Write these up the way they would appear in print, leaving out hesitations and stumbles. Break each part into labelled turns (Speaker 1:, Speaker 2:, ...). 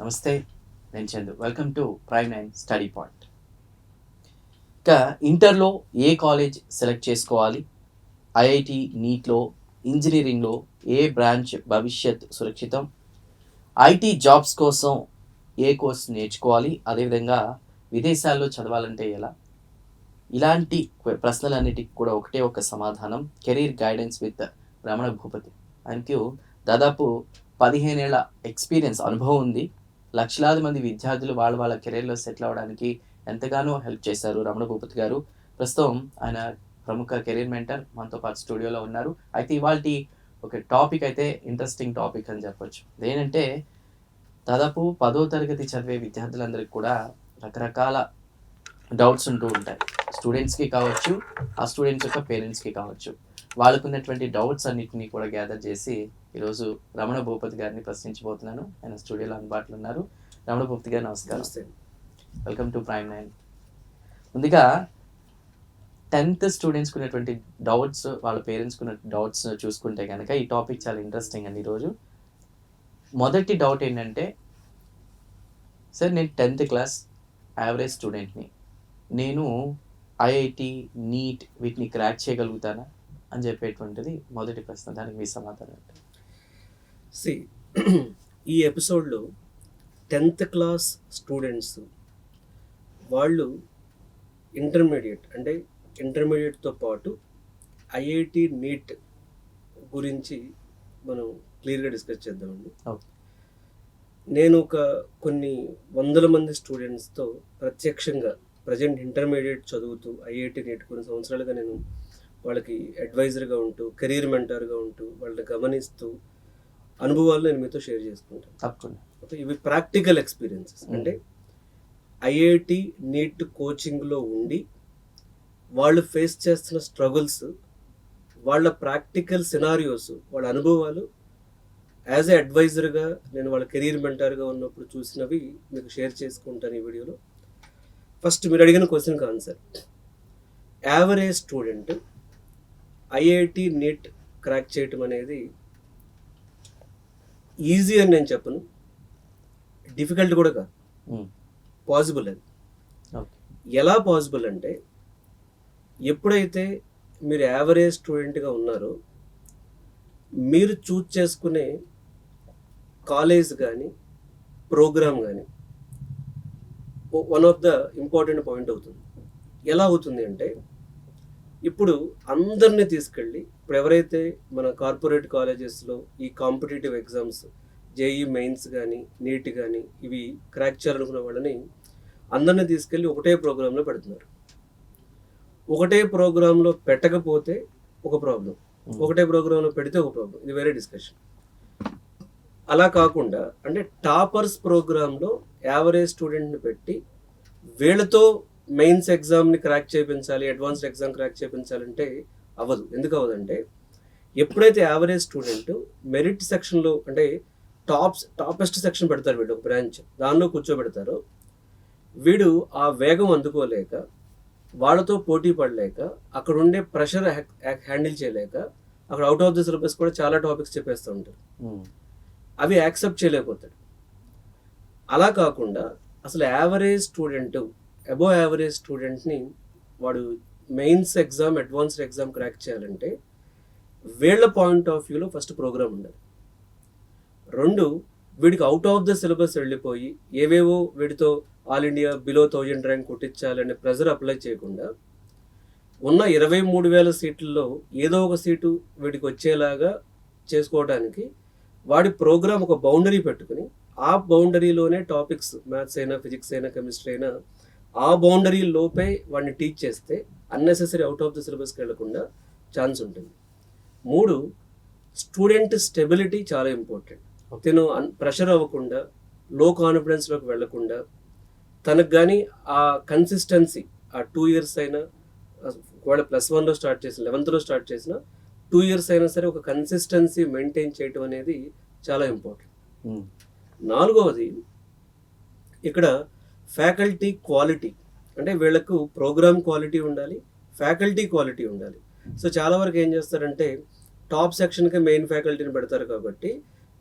Speaker 1: నమస్తే, నేను Chandu. Welcome to prime 9 study point. ఇక ఇంటర్లో ఏ కాలేజ్ సెలెక్ట్ చేసుకోవాలి, ఐఐటి, నీట్లో, ఇంజనీరింగ్లో ఏ బ్రాంచ్ భవిష్యత్ సురక్షితం, ఐటీ జాబ్స్ కోసం ఏ కోర్స్ నేర్చుకోవాలి, అదేవిధంగా విదేశాల్లో చదవాలంటే ఎలా, ఇలాంటి ప్రశ్నలన్నిటికీ కూడా ఒకటే ఒక సమాధానం. Career guidance with Ramana Bhupathi. ఆయనకు దాదాపు 15 ఏళ్ల ఎక్స్పీరియన్స్, అనుభవం ఉంది. లక్షలాది మంది విద్యార్థులు వాళ్ళ కెరీర్లో సెటిల్ అవ్వడానికి ఎంతగానో హెల్ప్ చేశారు రమణ భూపతి గారు. ప్రస్తుతం ఆయన ప్రముఖ కెరీర్ మెంటర్ మనతో పాటు స్టూడియోలో ఉన్నారు. అయితే ఇవాళ ఒక టాపిక్ అయితే ఇంట్రెస్టింగ్ టాపిక్ అని చెప్పొచ్చు. అదేంటంటే దాదాపు 10వ తరగతి చదివే విద్యార్థులందరికీ కూడా రకరకాల డౌట్స్ ఉంటూ ఉంటాయి. స్టూడెంట్స్కి కావచ్చు, ఆ స్టూడెంట్స్ యొక్క పేరెంట్స్కి కావచ్చు. వాళ్ళకు ఉన్నటువంటి డౌట్స్ అన్నిటినీ కూడా గ్యాదర్ చేసి ఈరోజు రమణ భూపతి గారిని ప్రశ్నించబోతున్నాను. ఆయన స్టూడియోలో అందుబాటులో ఉన్నారు. రమణ భూపతి గారు నమస్కారం. Welcome to prime 9. ముందుగా 10th స్టూడెంట్స్కి ఉన్నటువంటి డౌట్స్, వాళ్ళ పేరెంట్స్కి ఉన్న డౌట్స్ చూసుకుంటే కనుక ఈ టాపిక్ చాలా ఇంట్రెస్టింగ్ అండి. ఈరోజు మొదటి డౌట్ ఏంటంటే, సార్ నేను 10th క్లాస్ యావరేజ్ స్టూడెంట్ని, నేను ఐఐటి, నీట్ వీటిని క్రాక్ చేయగలుగుతానా అని చెప్పేటువంటిది మొదటి ప్రశ్న. దానికి మీ సమాధానం ఏంటి?
Speaker 2: ఈ ఎపిసోడ్లో 10th క్లాస్ స్టూడెంట్స్ వాళ్ళు ఇంటర్మీడియట్తో పాటు ఐఐటి, నీట్ గురించి మనం క్లియర్గా డిస్కస్ చేద్దామండి. నేను కొన్ని వందల మంది స్టూడెంట్స్తో ప్రత్యక్షంగా ప్రజెంట్ ఇంటర్మీడియట్ చదువుతూ ఐఐటి, నీట్ కొన్ని సంవత్సరాలుగా నేను వాళ్ళకి అడ్వైజర్గా ఉంటూ, కెరీర్ మెంటర్గా ఉంటూ, వాళ్ళని గమనిస్తూ అనుభవాలు నేను మీతో షేర్ చేసుకుంటాను.
Speaker 1: తప్పకుండా.
Speaker 2: ఇవి ప్రాక్టికల్ ఎక్స్పీరియన్సెస్. అంటే ఐఐటి, నీట్ కోచింగ్లో ఉండి వాళ్ళు ఫేస్ చేస్తున్న స్ట్రగుల్స్, వాళ్ళ ప్రాక్టికల్ సినారియోస్, వాళ్ళ అనుభవాలు యాజ్ ఏ అడ్వైజర్గా నేను వాళ్ళ కెరీర్ మెంటర్గా ఉన్నప్పుడు చూసినవి మీకు షేర్ చేసుకుంటాను ఈ వీడియోలో. ఫస్ట్ మీరు అడిగిన క్వశ్చన్కి answer. Average student IIT, NEET crack చేయటం అనేది ఈజీ అని నేను చెప్పను, డిఫికల్ట్ కూడా కాదు, పాసిబుల్. అది ఎలా పాసిబుల్ అంటే, ఎప్పుడైతే మీరు యావరేజ్ స్టూడెంట్గా ఉన్నారో మీరు చూజ్ చేసుకునే కాలేజ్ కానీ ప్రోగ్రామ్ కానీ one of the important point అవుతుంది. ఎలా అవుతుంది అంటే, ఇప్పుడు అందరినీ తీసుకెళ్ళి, ఇప్పుడు ఎవరైతే మన కార్పొరేట్ కాలేజెస్లో ఈ కాంపిటేటివ్ ఎగ్జామ్స్, జేఈ మెయిన్స్ కానీ, నీట్ కానీ ఇవి క్రాక్ చేయాలనుకున్న వాళ్ళని అందరినీ తీసుకెళ్ళి ఒకటే ప్రోగ్రాంలో పెడుతున్నారు. ఒకటే ప్రోగ్రాంలో పెట్టకపోతే ఒక ప్రాబ్లం, ఒకటే ప్రోగ్రాంలో పెడితే ఒక ప్రాబ్లం. ఇది వేరే డిస్కషన్. అలా కాకుండా, అంటే టాపర్స్ ప్రోగ్రాంలో యావరేజ్ స్టూడెంట్ని పెట్టి వీళ్ళతో మెయిన్స్ ఎగ్జామ్ని క్రాక్ చేయించాలి, అడ్వాన్స్డ్ ఎగ్జామ్ క్రాక్ చేయించాలంటే అవ్వదు. ఎందుకు అవ్వదంటే, ఎప్పుడైతే యావరేజ్ స్టూడెంట్ మెరిట్ సెక్షన్లో, అంటే టాపెస్ట్ సెక్షన్ పెడతారు వీడు, ఒక బ్రాంచ్, దానిలో కూర్చోబెడతారో, వీడు ఆ వేగం అందుకోలేక, వాళ్ళతో పోటీ పడలేక, అక్కడ ఉండే ప్రెషర్ హ్యాండిల్ చేయలేక, అక్కడ అవుట్ ఆఫ్ ది సిలబస్ కూడా చాలా టాపిక్స్ చెప్పేస్తూ ఉంటారు. అవి యాక్సెప్ట్ చేయలేకపోతాడు. అలా కాకుండా అసలు యావరేజ్ స్టూడెంట్, అబోవ్ యావరేజ్ స్టూడెంట్ని వాడు mains exam, advanced exam crack చేయాలంటే వీళ్ళ పాయింట్ ఆఫ్ వ్యూలో ఫస్ట్ ప్రోగ్రామ్ ఉండాలి. 2, వీడికి అవుట్ ఆఫ్ ద సిలబస్ వెళ్ళిపోయి ఏవేవో వీడితో ఆల్ ఇండియా బిలో 1000 ర్యాంక్ కొట్టించాలనే ప్రెజర్ అప్లై చేయకుండా, ఉన్న 23,000 సీట్లలో ఏదో ఒక సీటు వీడికి వచ్చేలాగా చేసుకోవడానికి వాడి ప్రోగ్రామ్ ఒక బౌండరీ పెట్టుకుని, ఆ బౌండరీలోనే టాపిక్స్, మ్యాథ్స్ అయినా, ఫిజిక్స్ అయినా, కెమిస్ట్రీ అయినా, ఆ బౌండరీ లోపే వాడిని టీచ్ చేస్తే అన్నెసెసరీ అవుట్ ఆఫ్ ద సిలబస్కి వెళ్లకుండా ఛాన్స్ ఉంటుంది. 3, స్టూడెంట్ స్టెబిలిటీ చాలా ఇంపార్టెంట్. తను ప్రెషర్ అవ్వకుండా, లో కాన్ఫిడెన్స్లోకి వెళ్లకుండా, తనకు కానీ ఆ కన్సిస్టెన్సీ, ఆ 2 years అయినా, ఒకవేళ +1లో స్టార్ట్ చేసిన, 11thలో స్టార్ట్ చేసిన 2 years అయినా సరే ఒక కన్సిస్టెన్సీ మెయింటైన్ చేయటం అనేది చాలా ఇంపార్టెంట్. 4వది, ఇక్కడ ఫ్యాకల్టీ క్వాలిటీ. అంటే వీళ్ళకు ప్రోగ్రామ్ క్వాలిటీ ఉండాలి, ఫ్యాకల్టీ క్వాలిటీ ఉండాలి. సో చాలా వరకు ఏం చేస్తారంటే, టాప్ సెక్షన్కి మెయిన్ ఫ్యాకల్టీని పెడతారు కాబట్టి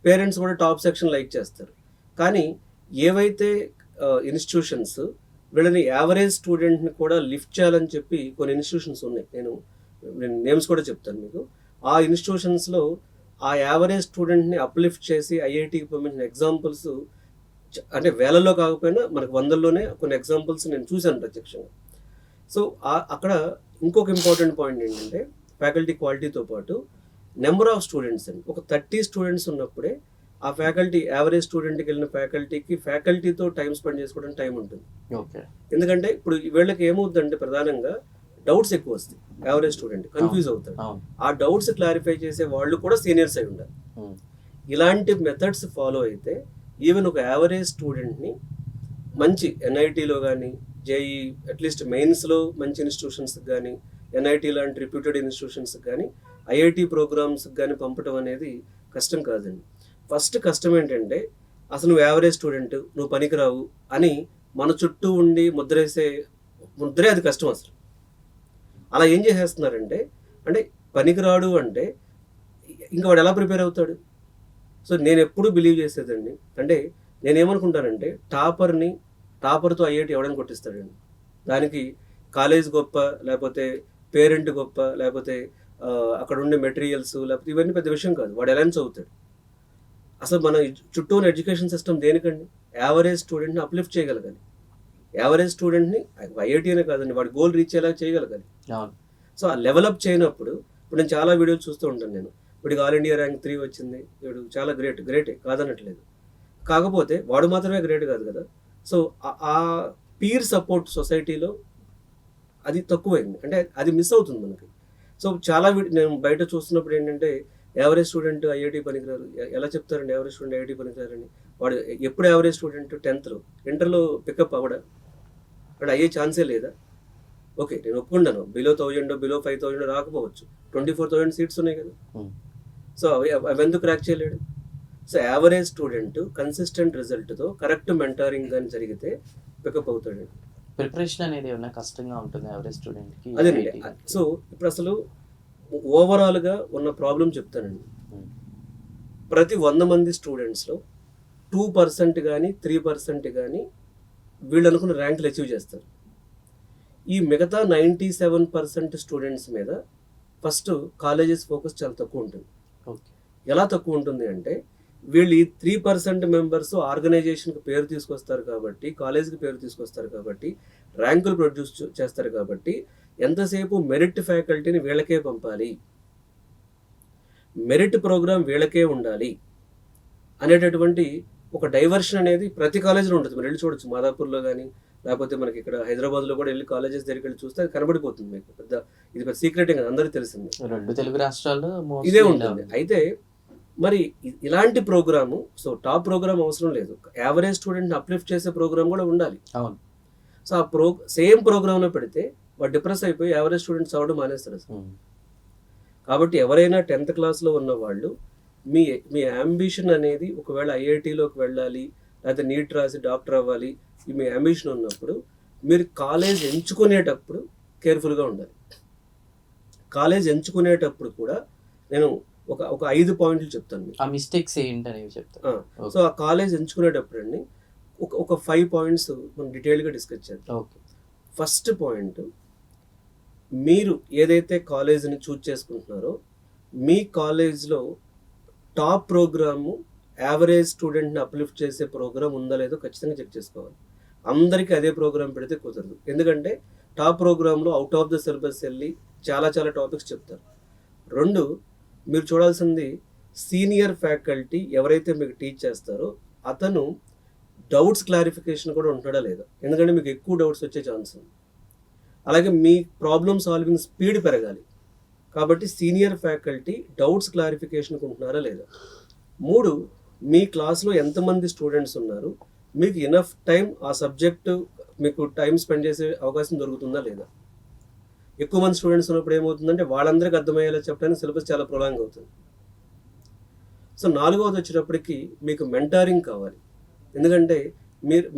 Speaker 2: పేరెంట్స్ కూడా టాప్ సెక్షన్ లైక్ చేస్తారు. కానీ ఏవైతే ఇన్స్టిట్యూషన్స్ వీళ్ళని యావరేజ్ స్టూడెంట్ని కూడా లిఫ్ట్ చేయాలని చెప్పి కొన్ని ఇన్స్టిట్యూషన్స్ ఉన్నాయి. నేను నేమ్స్ కూడా చెప్తాను మీకు. ఆ ఇన్స్టిట్యూషన్స్లో ఆ యావరేజ్ స్టూడెంట్ని అప్లిఫ్ట్ చేసి ఐఐటికి పంపించిన ఎగ్జాంపుల్స్ అంటే వేలల్లో కాకపోయినా మనకు వందల్లోనే కొన్ని ఎగ్జాంపుల్స్ నేను చూశాను ప్రత్యక్షంగా. సో అక్కడ ఇంకొక ఇంపార్టెంట్ పాయింట్ ఏంటంటే ఫ్యాకల్టీ క్వాలిటీతో పాటు నెంబర్ ఆఫ్ స్టూడెంట్స్ అండి. ఒక 30 స్టూడెంట్స్ ఉన్నప్పుడే ఆ ఫ్యాకల్టీ యావరేజ్ స్టూడెంట్కి వెళ్ళిన ఫ్యాకల్టీతో టైం స్పెండ్ చేసుకోవడానికి టైం ఉంటుంది.
Speaker 1: ఓకే.
Speaker 2: ఎందుకంటే ఇప్పుడు వీళ్ళకి ఏమవుతుందంటే ప్రధానంగా డౌట్స్ ఎక్కువ వస్తాయి. యావరేజ్ స్టూడెంట్ కన్ఫ్యూజ్ అవుతాడు. ఆ డౌట్స్ క్లారిఫై చేసే వాళ్ళు కూడా సీనియర్స్ అయి ఉండాలి. ఇలాంటి మెథడ్స్ ఫాలో అయితే ఈవెన్ ఒక యావరేజ్ స్టూడెంట్ని మంచి ఎన్ఐటీలో కానీ జేఈ అట్లీస్ట్ మెయిన్స్లో మంచి ఇన్స్టిట్యూషన్స్కి కానీ ఎన్ఐటీ లాంటి రిప్యూటెడ్ ఇన్స్టిట్యూషన్స్కి కానీ ఐఐటి ప్రోగ్రామ్స్కి కానీ పంపడం అనేది కష్టం కాదండి. ఫస్ట్ కష్టం ఏంటంటే అసలు నువ్వు యావరేజ్ స్టూడెంట్, నువ్వు పనికిరావు అని మన చుట్టూ ఉండి ముద్రే అది కష్టం అసలు. అలా ఏం చేసేస్తున్నారంటే అంటే పనికిరాడు అంటే ఇంకా వాడు ఎలా ప్రిపేర్ అవుతాడు? సో నేను ఎప్పుడూ బిలీవ్ చేసేదండి, అంటే నేనేమనుకుంటానంటే టాపర్తో ఐఐటి ఎవడని కొట్టిస్తాడండి. దానికి కాలేజ్ గొప్ప, లేకపోతే పేరెంట్ గొప్ప, లేకపోతే అక్కడ ఉండే మెటీరియల్స్, లేకపోతే ఇవన్నీ పెద్ద విషయం కాదు. వాడు ఎలా చదువుతాడు? అసలు మన చుట్టూ ఉన్న ఎడ్యుకేషన్ సిస్టమ్ దేనికండి? యావరేజ్ స్టూడెంట్ని అప్లిఫ్ట్ చేయగలగాలి. యావరేజ్ స్టూడెంట్ని ఐఐటీ అనే కాదండి, వాడి గోల్ రీచ్ అయ్యేలా చేయగలగాలి. సో ఆ లెవెలప్ చేయనప్పుడు ఇప్పుడు నేను చాలా వీడియోలు చూస్తూ ఉంటాను. నేను వీడికి ఆల్ ఇండియా ర్యాంక్ 3 వచ్చింది, వీడు చాలా గ్రేటే కాదనట్లేదు. కాకపోతే వాడు మాత్రమే గ్రేట్ కాదు కదా. సో ఆ పీర్ సపోర్ట్ సొసైటీలో అది తక్కువైంది, అంటే అది మిస్ అవుతుంది మనకి. సో చాలా నేను బయట చూస్తున్నప్పుడు ఏంటంటే యావరేజ్ స్టూడెంట్ ఐఐటి పనికిరారు. ఎలా చెప్తారండి యావరేజ్ స్టూడెంట్ ఐఐటి పనికిరారని? వాడు ఎప్పుడు యావరేజ్ స్టూడెంట్ 10th ఇంటర్లో పికప్ అవ్వడా? వాడు అయ్యే ఛాన్సే లేదా? ఓకే, నేను ఒప్పుకుంటాను, బిలో 1000 బిలో 5000 రాకపోవచ్చు, 24,000 సీట్స్ ఉన్నాయి కదా. సో అవి ఎందుకు క్రాక్ చేయలేడు? సో యావరేజ్ స్టూడెంట్ కన్సిస్టెంట్ రిజల్ట్తో కరెక్ట్ మెంటరింగ్ కానీ జరిగితే పికప్ అవుతాడు.
Speaker 1: ప్రిపరేషన్ అనేది ఏమైనా కష్టంగా ఉంటుంది యావరేజ్ స్టూడెంట్కి?
Speaker 2: అదేనండి. సో ఇప్పుడు అసలు ఓవరాల్గా ఉన్న ప్రాబ్లం చెప్తానండి. ప్రతి 100 మంది స్టూడెంట్స్లో 2% కానీ 3% కానీ వీళ్ళు అనుకున్న ర్యాంకులు అచీవ్ చేస్తారు. ఈ మిగతా 97% స్టూడెంట్స్ మీద ఫస్ట్ కాలేజెస్ ఫోకస్ చాలా తక్కువ ఉంటుంది. ఎలా తక్కువ ఉంటుంది అంటే వీళ్ళు ఈ 3% మెంబర్స్ ఆర్గనైజేషన్కి పేరు తీసుకొస్తారు కాబట్టి, కాలేజ్కి పేరు తీసుకొస్తారు కాబట్టి, ర్యాంకులు ప్రొడ్యూస్ చేస్తారు కాబట్టి ఎంతసేపు మెరిట్ ఫ్యాకల్టీని వీళ్ళకే పంపాలి, మెరిట్ ప్రోగ్రామ్ వీళ్ళకే ఉండాలి అనేటటువంటి ఒక డైవర్షన్ అనేది ప్రతి కాలేజీలో ఉంటుంది. మీరు వెళ్ళి చూడొచ్చు, మాదాపూర్లో కానీ లేకపోతే మనకి ఇక్కడ హైదరాబాద్లో కూడా వెళ్ళి కాలేజెస్ దగ్గరికి వెళ్ళి చూస్తే అది కనబడిపోతుంది మీకు. ఇది పెద్ద సీక్రెట్ కదా, అందరికీ తెలిసింది.
Speaker 1: 2 తెలుగు రాష్ట్రాల్లో
Speaker 2: ఇదే ఉంటుంది. అయితే మరి ఇలాంటి ప్రోగ్రాము, సో టాప్ ప్రోగ్రామ్ అవసరం లేదు, యావరేజ్ స్టూడెంట్ని అప్లిఫ్ట్ చేసే ప్రోగ్రామ్ కూడా ఉండాలి.
Speaker 1: అవును.
Speaker 2: సో ఆ సేమ్ ప్రోగ్రామ్లో పెడితే వాడు డిప్రెస్ అయిపోయి యావరేజ్ స్టూడెంట్స్ అవ్వడం మానేస్తారు అసలు. కాబట్టి ఎవరైనా 10th క్లాస్లో ఉన్న వాళ్ళు మీ అంబిషన్ అనేది ఒకవేళ ఐఐటీలోకి వెళ్ళాలి, లేకపోతే నీట్ రాసి డాక్టర్ అవ్వాలి, మీ అంబిషన్ ఉన్నప్పుడు మీరు కాలేజ్ ఎంచుకునేటప్పుడు కేర్ఫుల్గా ఉండాలి. కాలేజ్ ఎంచుకునేటప్పుడు కూడా నేను ఒక 5 పాయింట్లు చెప్తాను.
Speaker 1: ఆ మిస్టేక్స్ ఏంటనేవి చెప్తాను.
Speaker 2: సో ఆ కాలేజ్ ఎంచుకునేటప్పుడు అండి ఒక 5 పాయింట్స్ మనం డీటెయిల్గా డిస్కస్ చేద్దాం.
Speaker 1: ఓకే.
Speaker 2: ఫస్ట్ పాయింట్, మీరు ఏదైతే కాలేజీని చూజ్ చేసుకుంటున్నారో మీ కాలేజ్లో టాప్ ప్రోగ్రాము యావరేజ్ స్టూడెంట్ని అప్లిఫ్ట్ చేసే ప్రోగ్రామ్ ఉందా లేదో ఖచ్చితంగా చెక్ చేసుకోవాలి. అందరికీ అదే ప్రోగ్రామ్ పెడితే కుదరదు. ఎందుకంటే టాప్ ప్రోగ్రాంలో అవుట్ ఆఫ్ ద సిలబస్ వెళ్ళి చాలా టాపిక్స్ చెప్తారు. 2, మీరు చూడాల్సింది సీనియర్ ఫ్యాకల్టీ ఎవరైతే మీకు టీచ్ చేస్తారో అతను డౌట్స్ క్లారిఫికేషన్ కూడా ఉంటుందా లేదా, ఎందుకంటే మీకు ఎక్కువ డౌట్స్ వచ్చే ఛాన్స్ ఉంది. అలాగే మీ ప్రాబ్లమ్ సాల్వింగ్ స్పీడ్ పెరగాలి కాబట్టి సీనియర్ ఫ్యాకల్టీ డౌట్స్ క్లారిఫికేషన్కి ఉంటున్నారా లేదా. 3, మీ క్లాస్లో ఎంతమంది స్టూడెంట్స్ ఉన్నారు, మీకు ఇనఫ్ టైం ఆ సబ్జెక్టు మీకు టైం స్పెండ్ చేసే అవకాశం దొరుకుతుందా లేదా. ఎక్కువ మంది స్టూడెంట్స్ ఉన్నప్పుడు ఏమవుతుందంటే వాళ్ళందరికీ అర్థమయ్యేలా చెప్పడానికి సిలబస్ చాలా ప్రొలాంగ్ అవుతుంది. సో 4వది వచ్చేటప్పటికి మీకు మెంటారింగ్ కావాలి. ఎందుకంటే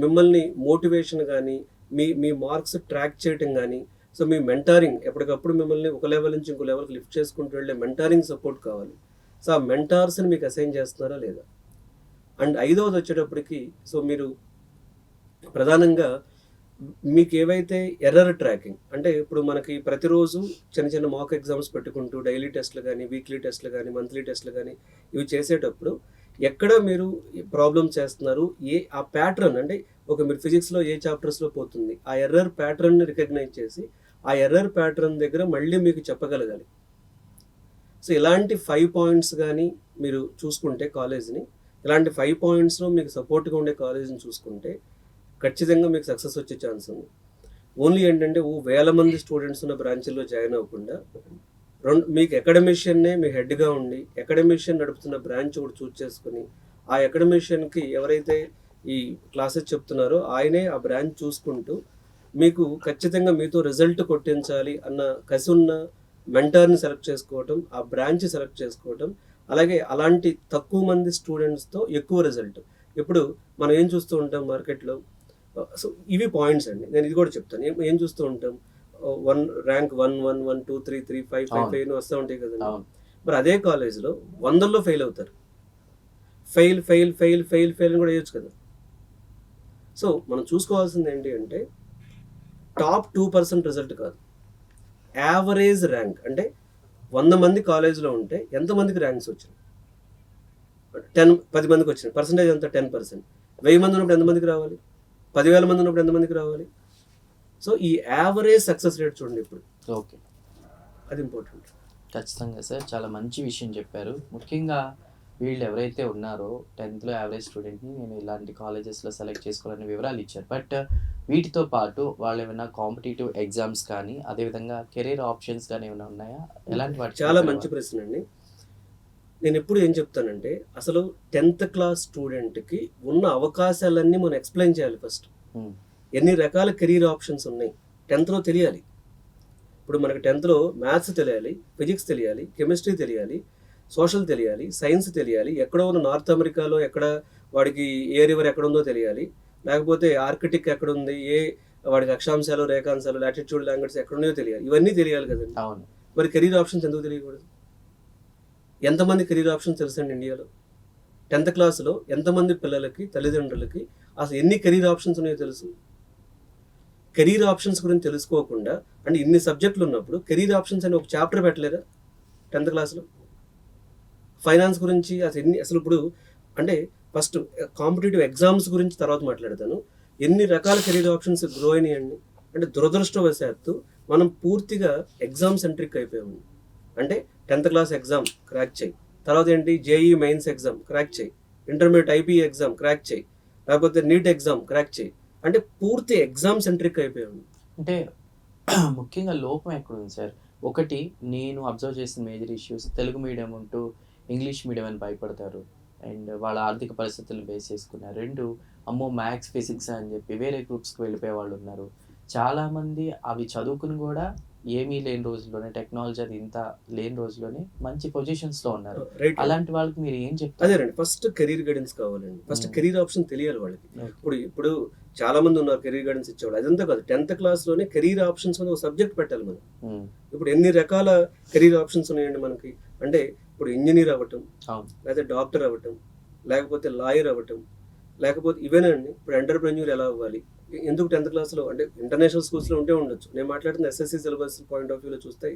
Speaker 2: మిమ్మల్ని మోటివేషన్ కానీ మీ మార్క్స్ ట్రాక్ చేయటం కానీ, సో మీ మెంటారింగ్ ఎప్పటికప్పుడు మిమ్మల్ని ఒక లెవెల్ నుంచి ఇంకో లెవెల్కి లిఫ్ట్ చేసుకుంటూ వెళ్ళే మెంటారింగ్ సపోర్ట్ కావాలి. సో ఆ మెంటార్స్ని మీకు అసైన్ చేస్తున్నారా లేదా. అండ్ ఐదవది వచ్చేటప్పటికి సో మీరు ప్రధానంగా మీకు ఏవైతే ఎర్రర్ ట్రాకింగ్ అంటే ఇప్పుడు మనకి ప్రతిరోజు చిన్న చిన్న మాక్ ఎగ్జామ్స్ పెట్టుకుంటూ డైలీ టెస్ట్లు కానీ వీక్లీ టెస్ట్లు కానీ మంత్లీ టెస్ట్లు కానీ ఇవి చేసేటప్పుడు ఎక్కడ మీరు ప్రాబ్లమ్ చేస్తున్నారు ఆ ప్యాటర్న్ అంటే మీరు ఫిజిక్స్లో ఏ చాప్టర్స్లో పోతుంది ఆ ఎర్రర్ ప్యాటర్న్ని రికగ్నైజ్ చేసి ఆ ఎర్రర్ ప్యాటర్న్ దగ్గర మళ్ళీ మీకు చెప్పగలగాలి. సో ఇలాంటి 5 పాయింట్స్ కానీ మీరు చూసుకుంటే కాలేజ్ని, ఇలాంటి 5 పాయింట్స్లో మీకు సపోర్ట్గా ఉండే కాలేజ్ని చూసుకుంటే ఖచ్చితంగా మీకు సక్సెస్ వచ్చే ఛాన్స్ ఉంది. ఓన్లీ ఏంటంటే వేల మంది స్టూడెంట్స్ ఉన్న బ్రాంచ్ల్లో జాయిన్ అవ్వకుండా మీకు అకాడమిషియన్నే మీ హెడ్గా ఉండి అకాడమిషియన్ నడుపుతున్న బ్రాంచ్ కూడా చూస్ చేసుకుని ఆ అకాడమిషియన్కి ఎవరైతే ఈ క్లాసెస్ చెప్తున్నారో ఆయనే ఆ బ్రాంచ్ చూసుకుంటూ మీకు ఖచ్చితంగా మీతో రిజల్ట్ కొట్టించాలి అన్న కసి ఉన్న మెంటర్ని సెలెక్ట్ చేసుకోవటం, ఆ బ్రాంచ్ సెలెక్ట్ చేసుకోవటం, అలాగే అలాంటి తక్కువ మంది స్టూడెంట్స్తో ఎక్కువ రిజల్ట్. ఇప్పుడు మనం ఏం చూస్తూ ఉంటాం మార్కెట్లో, సో ఇవి పాయింట్స్ అండి. నేను ఇది కూడా చెప్తాను. ఏం చూస్తూ ఉంటాం, ర్యాంక్ 1 1 1 2 3 3 5 5 5 వస్తూ ఉంటాయి కదండి. మరి అదే కాలేజ్లో 100లో ఫెయిల్ అవుతారు. Fail fail fail fail fail అని కూడా వేయచ్చు కదా. సో మనం చూసుకోవాల్సింది ఏంటి అంటే టాప్ 2% రిజల్ట్ కాదు, యావరేజ్ ర్యాంక్. అంటే 100 మంది కాలేజ్లో ఉంటే ఎంతమందికి ర్యాంక్స్ వచ్చినాయి? 10 మందికి వచ్చినాయి. పర్సంటేజ్ అంతా 10%. 1000 మంది ఉన్నప్పుడు ఎంతమందికి రావాలి? 10,000 మంది ఉన్నప్పుడు ఎంతమందికి రావాలి? సో ఈ యావరేజ్ సక్సెస్ రేట్ చూడండి ఇప్పుడు.
Speaker 1: ఓకే,
Speaker 2: అది ఇంపార్టెంట్.
Speaker 1: ఖచ్చితంగా సార్, చాలా మంచి విషయం చెప్పారు. ముఖ్యంగా వీళ్ళు ఎవరైతే ఉన్నారో 10th యావరేజ్ స్టూడెంట్ని నేను ఇలాంటి కాలేజెస్లో సెలెక్ట్ చేసుకోవాలని వివరాలు ఇచ్చారు. బట్ వీటితో పాటు వాళ్ళు ఏమైనా కాంపిటేటివ్ ఎగ్జామ్స్ కానీ అదేవిధంగా కెరీర్ ఆప్షన్స్ కానీ ఏమైనా ఉన్నాయా? ఎలాంటి వాటి?
Speaker 2: చాలా మంచి ప్రశ్న అండి. నేను ఎప్పుడు ఏం చెప్తానంటే అసలు 10th క్లాస్ స్టూడెంట్కి ఉన్న అవకాశాలన్నీ మనం ఎక్స్ప్లెయిన్ చేయాలి ఫస్ట్. ఎన్ని రకాల కెరీర్ ఆప్షన్స్ ఉన్నాయి 10thలో తెలియాలి. ఇప్పుడు మనకి 10thలో మ్యాథ్స్ తెలియాలి, ఫిజిక్స్ తెలియాలి, కెమిస్ట్రీ తెలియాలి, సోషల్ తెలియాలి, సైన్స్ తెలియాలి, ఎక్కడో ఉన్న నార్త్ అమెరికాలో ఎక్కడ వాడికి ఏ రివర్ ఎక్కడ ఉందో తెలియాలి, లేకపోతే ఆర్కిటిక్ ఎక్కడ ఉంది, వాడికి అక్షాంశాలు రేఖాంశాలు లాటిట్యూడ్ లాంగ్వేజ్ ఎక్కడ ఉన్నాయో తెలియాలి. ఇవన్నీ తెలియాలి కదండి.
Speaker 1: అవును.
Speaker 2: మరి కెరీర్ ఆప్షన్స్ ఎందుకు తెలియకూడదు? ఎంతమంది కెరీర్ ఆప్షన్స్ తెలుసండి ఇండియాలో? 10th క్లాస్లో ఎంతమంది పిల్లలకి తల్లిదండ్రులకి అసలు ఎన్ని కెరీర్ ఆప్షన్స్ ఉన్నాయో తెలుసు? కెరీర్ ఆప్షన్స్ గురించి తెలుసుకోకుండా అంటే ఇన్ని సబ్జెక్టులు ఉన్నప్పుడు కెరీర్ ఆప్షన్స్ అని ఒక చాప్టర్ పెట్టలేదా 10th క్లాస్లో? ఫైనాన్స్ గురించి అసలు ఇప్పుడు అంటే ఫస్ట్ కాంపిటేటివ్ ఎగ్జామ్స్ గురించి తర్వాత మాట్లాడతాను. ఎన్ని రకాల కెరీర్ ఆప్షన్స్ గ్రో అయినాయండి. అంటే దురదృష్టవశాత్తు మనం పూర్తిగా ఎగ్జామ్ సెంట్రిక్ అయిపోయాము. అంటే 10th క్లాస్ ఎగ్జామ్ క్రాక్ చేయి, తర్వాత ఏంటి జేఈ మెయిన్స్ ఎగ్జామ్ క్రాక్ చేయి, ఇంటర్మీడియట్ ఐపీ ఎగ్జామ్ క్రాక్ చేయి, లేకపోతే నీట్ ఎగ్జామ్ క్రాక్ చేయి, అంటే పూర్తి ఎగ్జామ్ సెంట్రిక్ అయిపోయాము.
Speaker 1: అంటే ముఖ్యంగా లోపం ఎక్కడుంది సార్? ఒకటి నేను అబ్జర్వ్ చేసిన మేజర్ ఇష్యూస్, తెలుగు మీడియం ఉంటూ ఇంగ్లీష్ మీడియం అని భయపడతారు అండ్ వాళ్ళ ఆర్థిక పరిస్థితులను బేస్ చేసుకున్నారు. 2 అమ్మో మ్యాథ్స్ ఫిజిక్స్ అని చెప్పి వేరే గ్రూప్స్కి వెళ్ళిపోయే వాళ్ళు ఉన్నారు. చాలామంది అవి చదువుకుని కూడా ఏమీ లేని రోజుల్లోనే, టెక్నాలజీ అది ఇంత లేని రోజుల్లోనే మంచి పొజిషన్స్లో ఉన్నారు. అలాంటి వాళ్ళకి మీరు ఏం చెప్తారు?
Speaker 2: అదేనండి, ఫస్ట్ కెరీర్ గైడెన్స్ కావాలండి. ఫస్ట్ కెరీర్ ఆప్షన్ తెలియాలి వాళ్ళకి. ఇప్పుడు చాలా మంది ఉన్నారు కెరీర్ గైడెన్స్ ఇచ్చేవాళ్ళు. అదంతా కాదు, 10th క్లాస్లోనే కెరీర్ ఆప్షన్స్ అని ఒక సబ్జెక్ట్ పెట్టాలి మనం. ఇప్పుడు ఎన్ని రకాల కెరీర్ ఆప్షన్స్ ఉన్నాయండి మనకి. అంటే ఇప్పుడు ఇంజనీర్ అవ్వటం, లేకపోతే డాక్టర్ అవ్వటం, లేకపోతే లాయర్ అవ్వటం, లేకపోతే ఇవేనండి ఇప్పుడు ఎంటర్ప్రెన్యూర్ ఎలా అవ్వాలి. ఎందుకు 10th క్లాస్లో అంటే ఇంటర్నేషనల్ స్కూల్స్లో ఉంటే ఉండొచ్చు. నేను మాట్లాడుతున్న ఎస్ఎస్సి సిలబస్ పాయింట్ ఆఫ్ వ్యూలో చూస్తే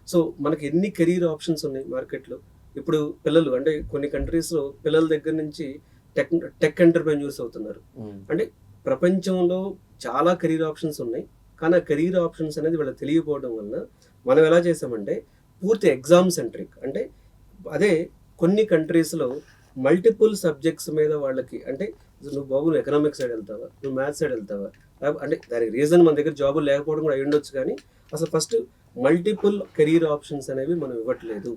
Speaker 2: సో మనకి ఎన్ని కెరీర్ ఆప్షన్స్ ఉన్నాయి మార్కెట్లో. ఇప్పుడు పిల్లలు అంటే కొన్ని కంట్రీస్లో పిల్లల దగ్గర నుంచి టెక్ ఎంటర్ప్రెన్యూర్స్ అవుతున్నారు. అంటే ప్రపంచంలో చాలా కెరీర్ ఆప్షన్స్ ఉన్నాయి. కానీ ఆ కెరీర్ ఆప్షన్స్ అనేది వీళ్ళకి తెలియకపోవడం వల్ల మనం ఎలా చేసామంటే పూర్తి ఎగ్జామ్ సెంట్రిక్. అంటే అదే కొన్ని కంట్రీస్లో మల్టిపుల్ సబ్జెక్ట్స్ మీద వాళ్ళకి అంటే నువ్వు బాబు ఎకనామిక్స్ సైడ్ వెళ్తావా, నువ్వు మ్యాథ్స్ సైడ్ వెళ్తావా, అంటే దానికి రీజన్ మన దగ్గర జాబులు లేకపోవడం కూడా అయి ఉండొచ్చు. కానీ అసలు ఫస్ట్ మల్టిపుల్ కెరీర్ ఆప్షన్స్ అనేవి మనం ఇవ్వట్లేదు.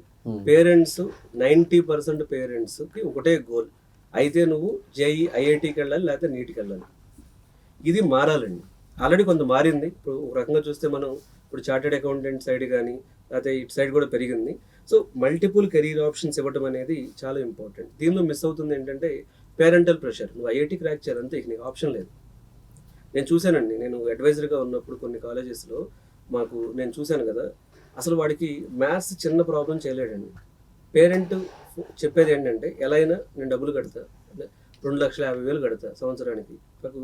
Speaker 2: పేరెంట్స్ 90% పేరెంట్స్కి ఒకటే గోల్, అయితే నువ్వు జేఈ ఐఐటికి వెళ్ళాలి లేకపోతే నీట్కి వెళ్ళాలి. ఇది మారాలండి. ఆల్రెడీ కొంత మారింది. ఇప్పుడు ఒక రకంగా చూస్తే మనం ఇప్పుడు చార్టెడ్ అకౌంటెంట్ సైడ్ కానీ లేకపోతే ఇటు సైడ్ కూడా పెరిగింది. సో మల్టిపుల్ కెరీర్ ఆప్షన్స్ ఇవ్వడం అనేది చాలా ఇంపార్టెంట్. దీనిలో మిస్ అవుతుంది ఏంటంటే పేరెంటల్ ప్రెషర్. నువ్వు ఐఐటి క్రాక్ చేయాలంటే ఇక నీకు ఆప్షన్ లేదు. నేను చూశానండి, నేను అడ్వైజర్గా ఉన్నప్పుడు కొన్ని కాలేజెస్లో నేను చూశాను కదా, అసలు వాడికి మ్యాథ్స్ చిన్న ప్రాబ్లం చేయలేడండి. పేరెంట్ చెప్పేది ఏంటంటే ఎలా అయినా నేను డబ్బులు కడతా, 2,50,000 కడతా సంవత్సరానికి,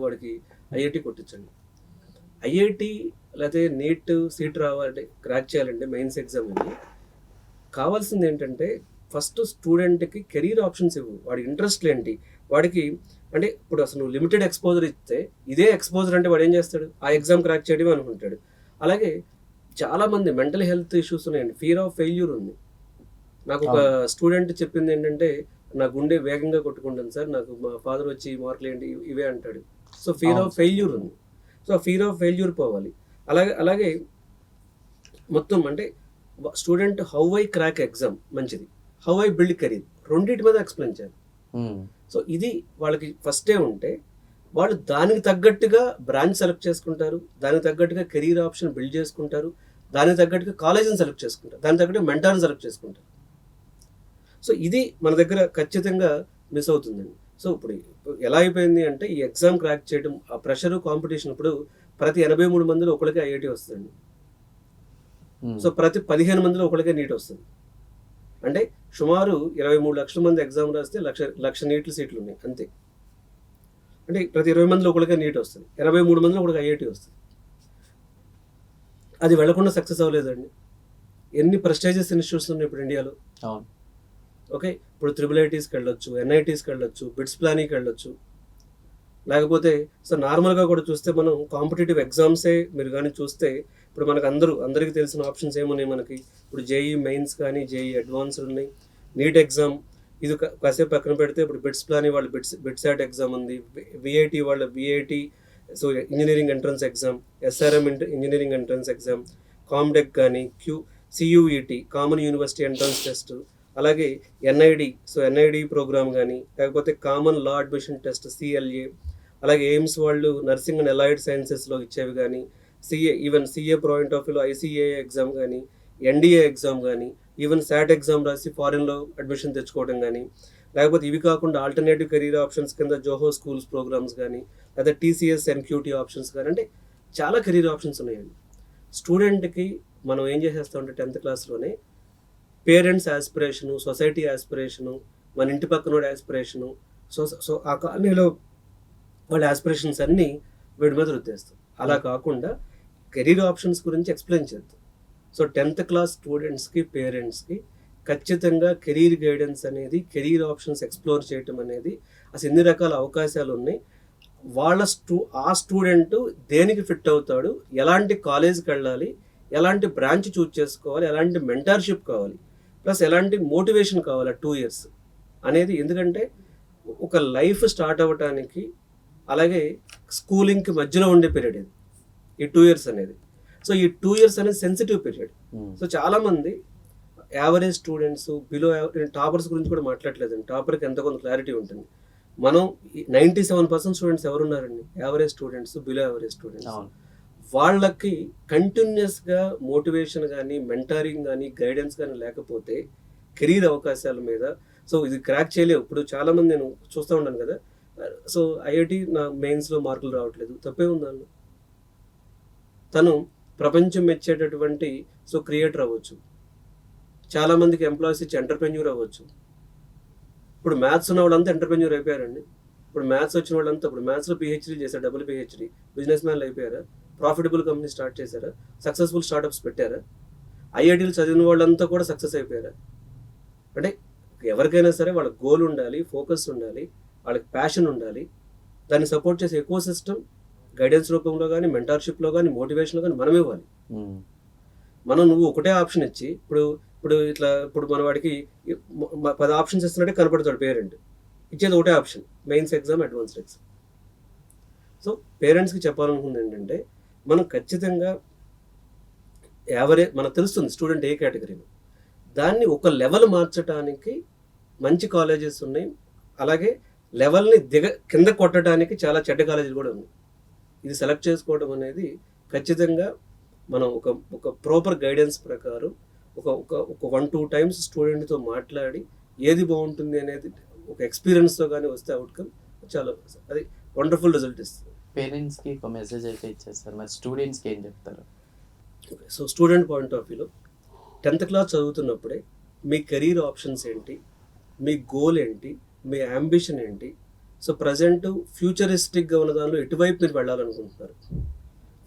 Speaker 2: వాడికి ఐఐటి కొట్టించండి. ఐఐటి లేకపోతే నీట్ సీట్ రావాలంటే, క్రాక్ చేయాలంటే మెయిన్స్ ఎగ్జామ్ అని కావాల్సింది ఏంటంటే ఫస్ట్ స్టూడెంట్కి కెరీర్ ఆప్షన్స్ ఇవ్వు. వాడి ఇంట్రెస్ట్లు ఏంటి, వాడికి అంటే ఇప్పుడు అసలు నువ్వు లిమిటెడ్ ఎక్స్పోజర్ ఇస్తే ఇదే ఎక్స్పోజర్ అంటే వాడు ఏం చేస్తాడు, ఆ ఎగ్జామ్ క్రాక్ చేయడం అనుకుంటాడు. అలాగే చాలామంది మెంటల్ హెల్త్ ఇష్యూస్ ఉన్నాయండి, ఫియర్ ఆఫ్ ఫెయిల్యూర్ ఉంది. నాకు ఒక స్టూడెంట్ చెప్పింది ఏంటంటే, నా గుండె వేగంగా కొట్టుకుంటుంది సార్, నాకు మా ఫాదర్ వచ్చి మార్కులు ఏంటి ఇవే అంటాడు. సో ఫియర్ ఆఫ్ ఫెయిల్యూర్ ఉంది. సో ఫియర్ ఆఫ్ ఫెయిల్యూర్ పోవాలి. అలాగే మొత్తం అంటే student how I crack exam మంచిది, హౌ ఐ బిల్డ్ కెరీర్, రెండింటి మీద ఎక్స్ప్లెయిన్ చేయాలి. సో ఇది వాళ్ళకి ఫస్టే ఉంటే వాళ్ళు దానికి తగ్గట్టుగా బ్రాంచ్ సెలెక్ట్ చేసుకుంటారు, దానికి తగ్గట్టుగా కెరీర్ ఆప్షన్ బిల్డ్ చేసుకుంటారు, దానికి తగ్గట్టుగా కాలేజీని సెలెక్ట్ చేసుకుంటారు, దానికి తగ్గట్టుగా మెంటార్ని సెలెక్ట్ చేసుకుంటారు. సో ఇది మన దగ్గర ఖచ్చితంగా మిస్ అవుతుందండి. సో ఇప్పుడు ఎలా అయిపోయింది అంటే, ఈ ఎగ్జామ్ క్రాక్ చేయడం, ఆ ప్రెషర్ కాంపిటీషన్, ఇప్పుడు ప్రతి 83 మందిలో ఒకరికే ఐఐటి వస్తుందండి. సో ప్రతి 15 మందిలో ఒకరికే నీట్ వస్తుంది. అంటే సుమారు 23 లక్షల మంది ఎగ్జామ్ రాస్తే లక్ష నీట్ల సీట్లు ఉన్నాయి అంతే. అంటే ప్రతి 20 మందిలో ఒకరికే నీట్ వస్తుంది, 23 మందిలో ఒకరికి ఐఐటి వస్తుంది. అది వెళ్లకుండా సక్సెస్ అవ్వలేదండి. ఎన్ని ప్రెస్టీజియస్ ఇన్స్టిట్యూట్స్ ఉన్నాయి ఇప్పుడు ఇండియాలో. ఓకే, ఇప్పుడు IIITస్కి వెళ్ళొచ్చు, NITస్కి వెళ్ళొచ్చు, బిట్స్ ప్లానీకి వెళ్ళొచ్చు. లేకపోతే సో నార్మల్గా కూడా చూస్తే మనం కాంపిటేటివ్ ఎగ్జామ్సే మీరు కానీ చూస్తే ఇప్పుడు మనకు అందరికీ తెలిసిన ఆప్షన్స్ ఏమున్నాయి మనకి. ఇప్పుడు జేఈ మెయిన్స్ కానీ, జేఈ అడ్వాన్స్డ్ ఉన్నాయి, నీట్ ఎగ్జామ్ ఇది కాసేపు పక్కన పెడితే ఇప్పుడు బిట్స్ ప్లానీ వాళ్ళు బిట్సాట్ ఎగ్జామ్ ఉంది, విఐటి వాళ్ళ VIT so engineering entrance exam, SRM engineering entrance exam, COMEDK కానీ, CUET common university entrance test, అలాగే NID సో NID ప్రోగ్రామ్ కానీ, లేకపోతే కామన్ లా అడ్మిషన్ టెస్ట్ CLA, అలాగే ఎయిమ్స్ వాళ్ళు నర్సింగ్ అండ్ అలైడ్ సైన్సెస్లో ఇచ్చేవి కానీ, CA పాయింట్ ఆఫ్ వ్యూలో ICAI ఎగ్జామ్ కానీ, NDA ఎగ్జామ్ కానీ, ఈవెన్ SAT ఎగ్జామ్ రాసి ఫారిన్లో అడ్మిషన్ తెచ్చుకోవడం కానీ, లేకపోతే ఇవి కాకుండా ఆల్టర్నేటివ్ కెరీర్ ఆప్షన్స్ కింద జోహో స్కూల్స్ ప్రోగ్రామ్స్ కానీ, లేదా TCS NQT ఆప్షన్స్ కానీ, అంటే చాలా కెరీర్ ఆప్షన్స్ ఉన్నాయండి. స్టూడెంట్కి మనం ఏం చేసేస్తామంటే 10th క్లాస్లోనే పేరెంట్స్ యాస్పిరేషను, సొసైటీ యాస్పిరేషను, మన ఇంటి పక్కనోడి యాస్పిరేషను, సో ఆ కాలనీలో వాళ్ళ యాస్పిరేషన్స్ అన్నీ వీడి మీద రుద్దేస్తాం. అలా కాకుండా కెరీర్ ఆప్షన్స్ గురించి ఎక్స్ప్లెయిన్ చేద్దాం. సో 10th క్లాస్ స్టూడెంట్స్కి, పేరెంట్స్కి ఖచ్చితంగా కెరీర్ గైడెన్స్ అనేది, కెరీర్ ఆప్షన్స్ ఎక్స్ప్లోర్ చేయటం అనేది, అసలు ఎన్ని రకాల అవకాశాలు ఉన్నాయి, ఆ స్టూడెంట్ దేనికి ఫిట్ అవుతాడు, ఎలాంటి కాలేజ్కి వెళ్ళాలి, ఎలాంటి బ్రాంచ్ చూజ్ చేసుకోవాలి, ఎలాంటి మెంటార్షిప్ కావాలి, ప్లస్ ఎలాంటి మోటివేషన్ కావాలి 2 years అనేది. ఎందుకంటే ఒక లైఫ్ స్టార్ట్ అవ్వటానికి, అలాగే స్కూలింగ్కి మధ్యలో ఉండే పీరియడ్ ఇది, ఈ 2 years అనేది. సో ఈ 2 years అనేది సెన్సిటివ్ పీరియడ్. సో చాలామంది యావరేజ్ స్టూడెంట్స్, బిలో టాపర్స్ గురించి కూడా మాట్లాడలేదండి. టాపర్కి ఎంత కొంత క్లారిటీ ఉంటుంది. మనం 97% స్టూడెంట్స్ ఎవరున్నారండి, average students, below average students. వాళ్ళకి కంటిన్యూస్గా మోటివేషన్ కానీ, మెంటారింగ్ కానీ, గైడెన్స్ కానీ లేకపోతే కెరీర్ అవకాశాల మీద సో ఇది క్రాక్ చేయలేవు. ఇప్పుడు చాలామంది నేను చూస్తూ ఉన్నాను కదా, సో ఐఐటి నా మెయిన్స్లో మార్కులు రావట్లేదు, తప్పే ఉందాను. తను ప్రపంచం మెచ్చేటటువంటి సో క్రియేటర్ అవ్వచ్చు, చాలామందికి ఎంప్లాయీస్ ఇచ్చి ఎంటర్ప్రెన్యూర్ అవ్వచ్చు. ఇప్పుడు మ్యాథ్స్ ఉన్న వాళ్ళంతా ఎంటర్ప్రెన్యూర్ అయిపోయారండి. ఇప్పుడు మ్యాథ్స్ వచ్చిన వాళ్ళంతా ఇప్పుడు మ్యాథ్స్లో PhD చేశారు, డబుల్ PhD, బిజినెస్ మ్యాన్లు అయిపోయారా, ప్రాఫిటబుల్ కంపెనీ స్టార్ట్ చేశారా, సక్సెస్ఫుల్ స్టార్టప్స్ పెట్టారా, ఐఐటీలు చదివిన వాళ్ళంతా కూడా సక్సెస్ అయిపోయారా? అంటే ఎవరికైనా సరే వాళ్ళ గోల్ ఉండాలి, ఫోకస్ ఉండాలి, వాళ్ళకి ప్యాషన్ ఉండాలి, దాన్ని సపోర్ట్ చేసే ఎకో సిస్టమ్ గైడెన్స్ రూపంలో కానీ, మెంటార్షిప్లో కానీ, మోటివేషన్లో కానీ మనం ఇవ్వాలి. నువ్వు ఒకటే ఆప్షన్ ఇచ్చి ఇప్పుడు మన వాడికి 10 ఆప్షన్స్ ఇస్తున్నట్టే కనపడతాడు పేరెంట్, ఇచ్చేది ఒకటే option, mains exam, advanced exam. So పేరెంట్స్కి చెప్పాలనుకుంది ఏంటంటే, మనం ఖచ్చితంగా మనకు తెలుస్తుంది స్టూడెంట్ ఏ కేటగిరీలో, దాన్ని ఒక లెవెల్ మార్చడానికి మంచి కాలేజెస్ ఉన్నాయి, అలాగే లెవెల్ని కింద కొట్టడానికి చాలా చెడ్డ కాలేజీలు కూడా ఉన్నాయి. ఇది సెలెక్ట్ చేసుకోవడం అనేది ఖచ్చితంగా మనం ఒక ప్రాపర్ గైడెన్స్ ప్రకారం ఒక 1-2 times స్టూడెంట్తో మాట్లాడి ఏది బాగుంటుంది అనేది ఒక ఎక్స్పీరియన్స్తో కానీ వస్తే అవుట్కమ్ చాలా అది వండర్ఫుల్ రిజల్ట్ ఇస్తుంది.
Speaker 1: పేరెంట్స్కి ఒక మెసేజ్ అయితే ఇచ్చేస్తారు, మరి స్టూడెంట్స్కి ఏం చెప్తారు?
Speaker 2: Okay, so student point of వ్యూలో 10th క్లాస్ చదువుతున్నప్పుడే మీ కెరీర్ ఆప్షన్స్ ఏంటి, మీ గోల్ ఏంటి, మీ అంబిషన్ ఏంటి, సో ప్రజెంట్ ఫ్యూచరిస్టిక్గా ఉన్న దానిలో ఎటువైపు మీరు వెళ్ళాలనుకుంటున్నారు?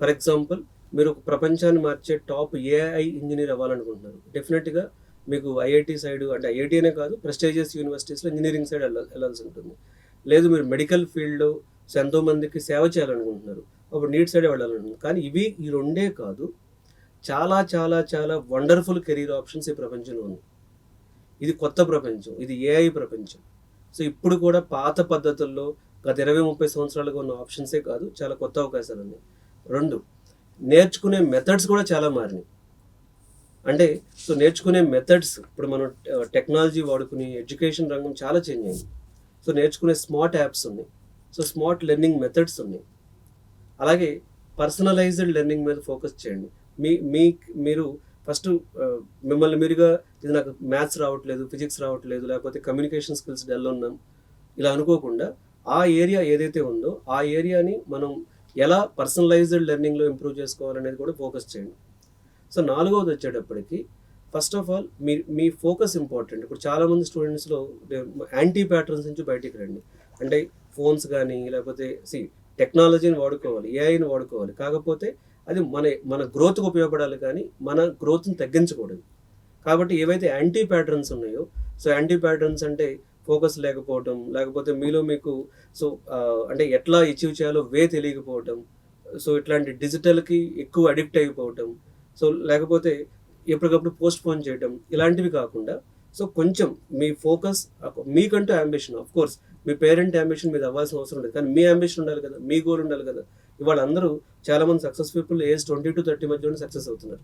Speaker 2: ఫర్ ఎగ్జాంపుల్, మీరు ఒక ప్రపంచాన్ని మార్చే టాప్ ఏఐ ఇంజనీర్ అవ్వాలనుకుంటున్నారు. డెఫినెట్గా మీకు ఐఐటి సైడ్, అంటే ఐఐటి అనే కాదు, ప్రెస్టీజియస్ యూనివర్సిటీస్లో ఇంజనీరింగ్ సైడ్ వెళ్ళాల్సి ఉంటుంది. లేదు మీరు మెడికల్ ఫీల్డ్లో ఎంతోమందికి సేవ చేయాలనుకుంటున్నారు, అప్పుడు నీట్ సైడే వెళ్ళాలనుకుంటున్నారు. కానీ ఈ రెండే కాదు, చాలా చాలా చాలా వండర్ఫుల్ కెరీర్ ఆప్షన్స్ ఈ ప్రపంచంలో ఉంది. ఇది కొత్త ప్రపంచం, ఇది ఏఐ ప్రపంచం. సో ఇప్పుడు కూడా పాత పద్ధతుల్లో గత 20-30 సంవత్సరాలుగా ఉన్న ఆప్షన్సే కాదు, చాలా కొత్త అవకాశాలు ఉన్నాయి. 2, నేర్చుకునే మెథడ్స్ కూడా చాలా మారినాయి. అంటే సో నేర్చుకునే మెథడ్స్, ఇప్పుడు మనం టెక్నాలజీ వాడుకుని ఎడ్యుకేషన్ రంగం చాలా చేంజ్ అయింది. సో నేర్చుకునే స్మార్ట్ యాప్స్ ఉన్నాయి, సో స్మార్ట్ లెర్నింగ్ మెథడ్స్ ఉన్నాయి. అలాగే పర్సనలైజ్డ్ లెర్నింగ్ మీద ఫోకస్ చేయండి. మీరు ఫస్ట్ మిమ్మల్ని మీరుగా, ఇది నాకు మ్యాథ్స్ రావట్లేదు, ఫిజిక్స్ రావట్లేదు, లేకపోతే కమ్యూనికేషన్ స్కిల్స్ డల్ ఉన్నాం, ఇలా అనుకోకుండా ఆ ఏరియా ఏదైతే ఉందో ఆ ఏరియాని మనం ఎలా పర్సనలైజ్డ్ లెర్నింగ్లో ఇంప్రూవ్ చేసుకోవాలనేది కూడా ఫోకస్ చేయండి. సో 4వది వచ్చేటప్పటికి, first of all me focus important. ఇప్పుడు చాలామంది స్టూడెంట్స్లో యాంటీ ప్యాటర్న్స్ నుంచి బయటికి రండి. అంటే ఫోన్స్ కానీ, లేకపోతే టెక్నాలజీని వాడుకోవాలి, ఏఐని వాడుకోవాలి, కాకపోతే అది మన గ్రోత్కి ఉపయోగపడాలి, కానీ మన గ్రోత్ని తగ్గించకూడదు. కాబట్టి ఏవైతే యాంటీ ప్యాటర్న్స్ ఉన్నాయో, సో యాంటీ ప్యాటర్న్స్ అంటే ఫోకస్ లేకపోవటం, లేకపోతే మీలో మీకు అంటే ఎట్లా అచీవ్ చేయాలో తెలియకపోవటం, సో ఇట్లాంటి డిజిటల్కి ఎక్కువ అడిక్ట్ అయిపోవటం, సో లేకపోతే ఎప్పటికప్పుడు పోస్ట్ పోన్ చేయటం, ఇలాంటివి కాకుండా సో కొంచెం మీ ఫోకస్, మీకంటూ ambition, of course me parent ambition మీద అవ్వాల్సిన అవసరం లేదు, కానీ మీ అంబిషన్ ఉండాలి కదా, మీ గోల్ ఉండాలి కదా. ఇవాళ అందరూ చాలామంది సక్సెస్ పీపుల్ ఏజ్ 20 to 30 మధ్యలోనే సక్సెస్ అవుతున్నారు.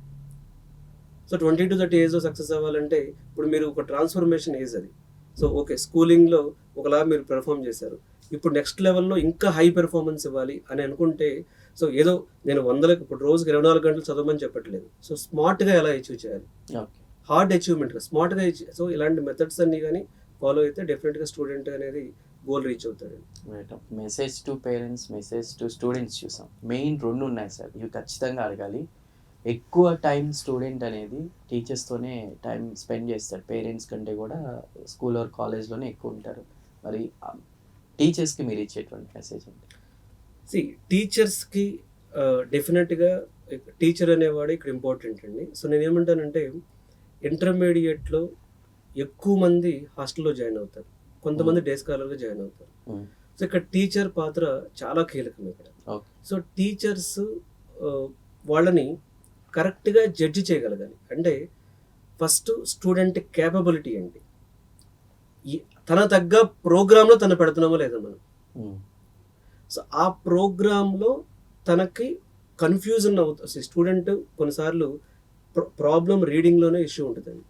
Speaker 2: సో 20 to 30 ఏజ్లో సక్సెస్ అవ్వాలంటే ఇప్పుడు మీరు ఒక ట్రాన్స్ఫర్మేషన్ ఏజ్ అది. సో ఓకే, స్కూలింగ్లో ఒకలా మీరు పెర్ఫామ్ చేశారు, ఇప్పుడు నెక్స్ట్ లెవెల్లో ఇంకా హై పెర్ఫార్మెన్స్ ఇవ్వాలి అని అనుకుంటే, సో ఏదో నేను ఇప్పుడు రోజుకి 24 గంటలు చదవమని చెప్పట్లేదు. సో స్మార్ట్గా ఎలా అచీవ్ చేయాలి, హార్డ్ అచీవ్మెంట్గా స్మార్ట్గా సో ఇలాంటి మెథడ్స్ అన్ని కానీ ఫాలో అయితే డెఫినెట్గా స్టూడెంట్ అనేది గోల్ రీచ్ అవుతాడు.
Speaker 1: Message to parents, message to students చూసాం. మెయిన్ 2 ఉన్నాయి సార్, ఇవి ఖచ్చితంగా అడగాలి. ఎక్కువ టైం స్టూడెంట్ అనేది టీచర్స్తోనే టైం స్పెండ్ చేస్తాడు, పేరెంట్స్ కంటే కూడా స్కూల్ ఆర్ కాలేజ్లోనే ఎక్కువ ఉంటారు. మరి టీచర్స్కి మీరు ఇచ్చేటువంటి మెసేజ్ ఏంటి?
Speaker 2: టీచర్స్కి డెఫినెట్గా టీచర్ అనేవాడు ఇక్కడ ఇంపార్టెంట్ అండి. సో నేనేమంటానంటే, ఇంటర్మీడియట్లో ఎక్కువ మంది హాస్టల్లో జాయిన్ అవుతారు, కొంతమంది డే స్కాలర్గా జాయిన్ అవుతారు. సో ఇక్కడ టీచర్ పాత్ర చాలా కీలకం ఇక్కడ. సో టీచర్స్ వాళ్ళని కరెక్ట్గా జడ్జి చేయగలగాలి. అంటే ఫస్ట్ స్టూడెంట్ కేపబిలిటీ ఏంటి, తన తగ్గ ప్రోగ్రాంలో తను పెడుతున్నామో లేదా మనం. సో ఆ ప్రోగ్రాంలో తనకి కన్ఫ్యూజన్ అవుతుంది స్టూడెంట్. కొన్నిసార్లు ప్రాబ్లం రీడింగ్లోనే ఇష్యూ ఉంటుందండి,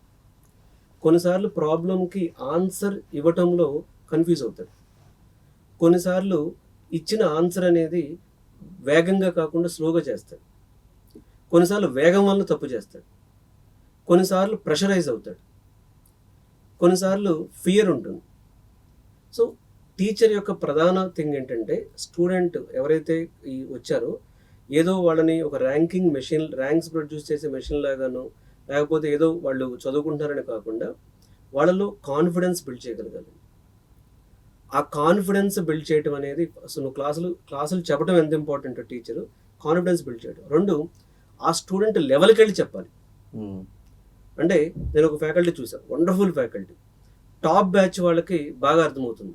Speaker 2: కొన్నిసార్లు ప్రాబ్లంకి ఆన్సర్ ఇవ్వటంలో కన్ఫ్యూజ్ అవుతాడు, కొన్నిసార్లు ఇచ్చిన ఆన్సర్ అనేది వేగంగా కాకుండా స్లోగా చేస్తాడు, కొన్నిసార్లు వేగం వల్ల తప్పు చేస్తాడు, కొన్నిసార్లు ప్రెషరైజ్ అవుతాడు, కొన్నిసార్లు ఫియర్ ఉంటుంది. సో టీచర్ యొక్క ప్రధాన థింగ్ ఏంటంటే, స్టూడెంట్ ఎవరైతే వచ్చారో ఏదో వాళ్ళని ఒక ర్యాంక్స్ ప్రొడ్యూస్ చేసే మెషిన్ లాగానో, లేకపోతే ఏదో వాళ్ళు చదువుకుంటారని కాకుండా వాళ్ళలో కాన్ఫిడెన్స్ బిల్డ్ చేయగలగాలి. ఆ కాన్ఫిడెన్స్ బిల్డ్ చేయడం అనేది, అసలు నువ్వు క్లాసులు చెప్పడం ఎంత ఇంపార్టెంట్, టీచరు కాన్ఫిడెన్స్ బిల్డ్ చేయడం. 2, ఆ స్టూడెంట్ లెవెల్కి వెళ్ళి చెప్పాలి. అంటే నేను ఒక ఫ్యాకల్టీ చూసాను, వండర్ఫుల్ ఫ్యాకల్టీ, టాప్ బ్యాచ్ వాళ్ళకి బాగా అర్థమవుతుంది,